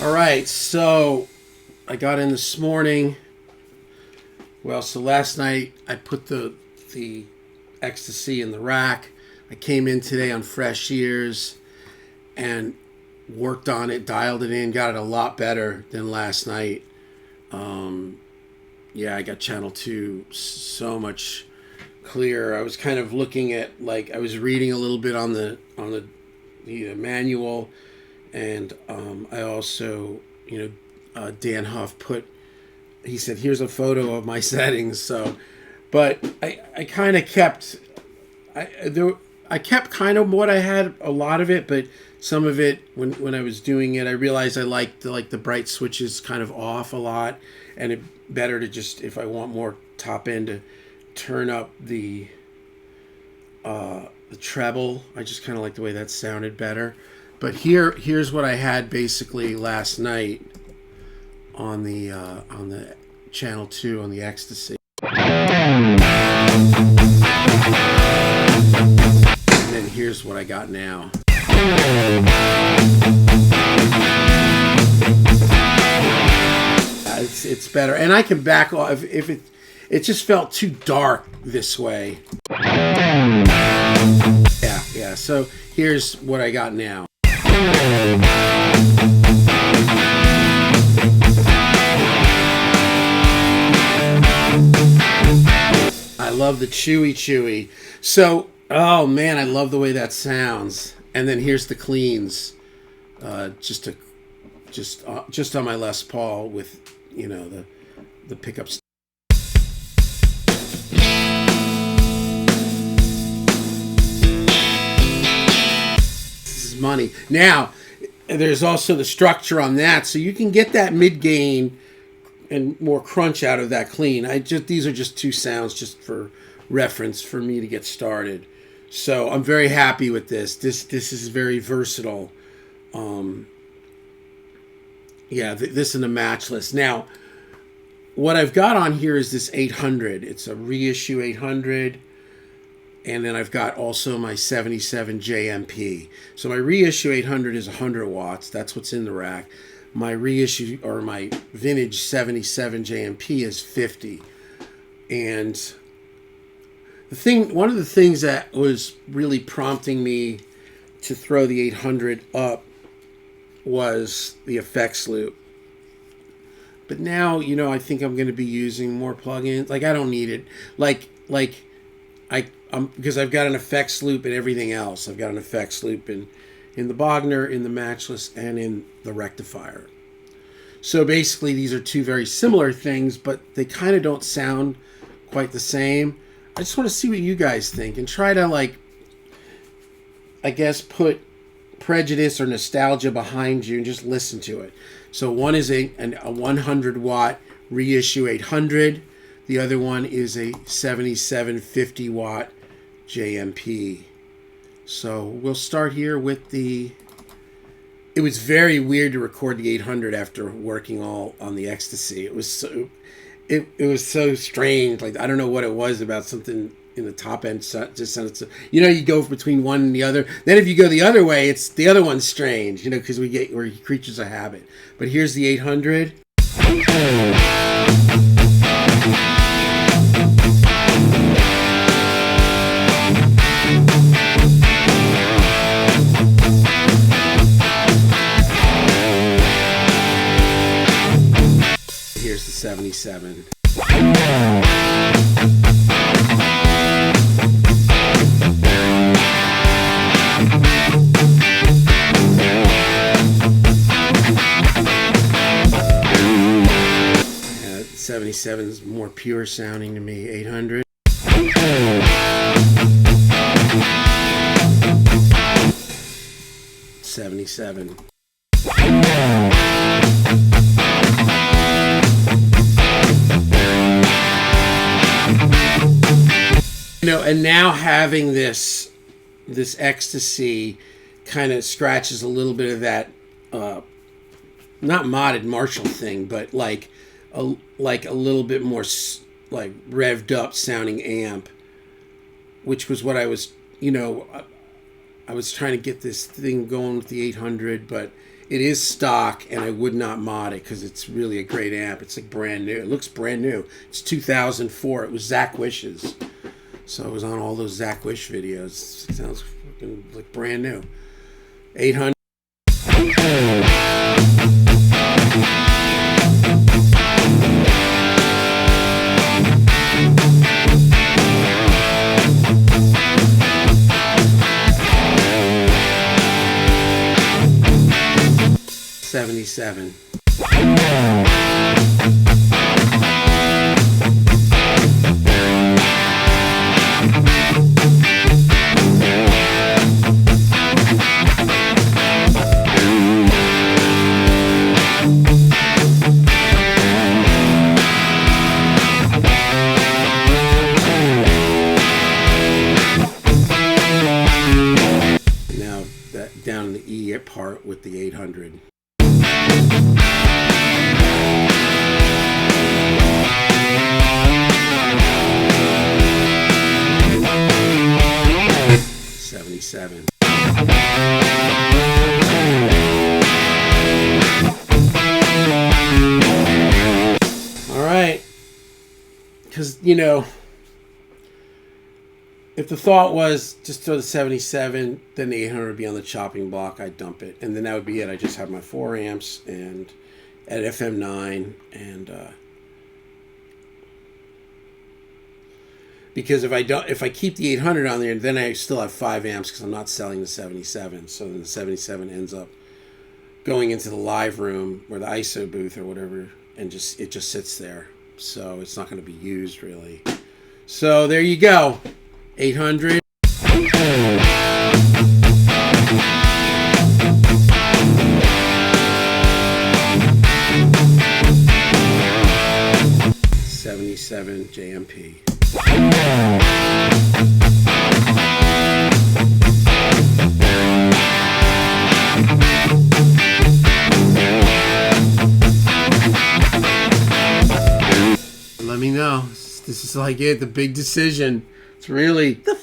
All right, so I got in this morning. Well, so last night I put the Ecstasy in the rack. I came in today on fresh ears and worked on it, dialed it in, got it a lot better than last night. Yeah, I got channel 2 so much clearer. I was kind of looking at, like, I was reading a little bit on the manual, and I also, Dan Huff he said, here's a photo of my settings. So, but I kind of kept, I kept kind of what I had, a lot of it, but some of it, when I was doing it, I realized I liked the bright switches kind of off a lot, and it better to just, if I want more top end, to turn up the treble. I just kind of like the way that sounded better. But here's what I had basically last night on the channel 2 on the Ecstasy. And then here's what I got now. It's better, and I can back off if it just felt too dark this way. Yeah. So here's what I got now. I love the chewy. So, oh man, I love the way that sounds. And then here's the cleans, just on my Les Paul with the pickups. This is money. Now, there's also the structure on that, so you can get that mid gain and more crunch out of that clean. These are just two sounds just for reference for me to get started. So I'm very happy with this. This is very versatile. This and the matchless. Now, what I've got on here is this 800. It's a reissue 800. And then I've got also my 77 JMP. So my reissue 800 is 100 watts. That's what's in the rack. My reissue, or my vintage 77 JMP, is 50. And one of the things that was really prompting me to throw the 800 up was the effects loop. But now, I think I'm going to be using more plugins. Like, I don't need it. Because I've got an effects loop and everything else. I've got an effects loop in the Bogner, in the matchless, and in the rectifier. So basically, these are two very similar things, but they kind of don't sound quite the same. I just want to see what you guys think and try to, put prejudice or nostalgia behind you and just listen to it. So one is a 100 watt reissue 800. The other one is a 77 50 watt JMP. So we'll start here with it was very weird to record the 800 after working all on the Ecstasy. It was so strange. Like, I don't know what it was about something in the top end. Just sounded so, you go between one and the other. Then if you go the other way, it's the other one's strange, because we're creatures of habit. But here's the 800. Here's the 77. Yeah, 77 is more pure sounding to me. 800. '77. And now having this Ecstasy kind of scratches a little bit of that, not modded Marshall thing, but like a little bit more revved up sounding amp, which was what I was, I was trying to get this thing going with the 800, but It is stock, and I would not mod it because it's really a great amp. It's like brand new. It looks brand new. It's 2004. It was Zach Wish's. So it was on all those Zach Wish videos. It sounds fucking like brand new. 800. $77. Now that down in the E part with the 800. $77. All right, because if the thought was just throw the 77, then the 800 would be on the chopping block, I'd dump it, and then that would be it. I just have my 4 amps and at FM9, and because if I keep the 800 on there, then I still have 5 amps because I'm not selling the 77. So then the 77 ends up going into the live room or the ISO booth or whatever, and it just sits there. So it's not going to be used really. So there you go. 800. '77 JMP. Let me know. This is like the big decision. It's really the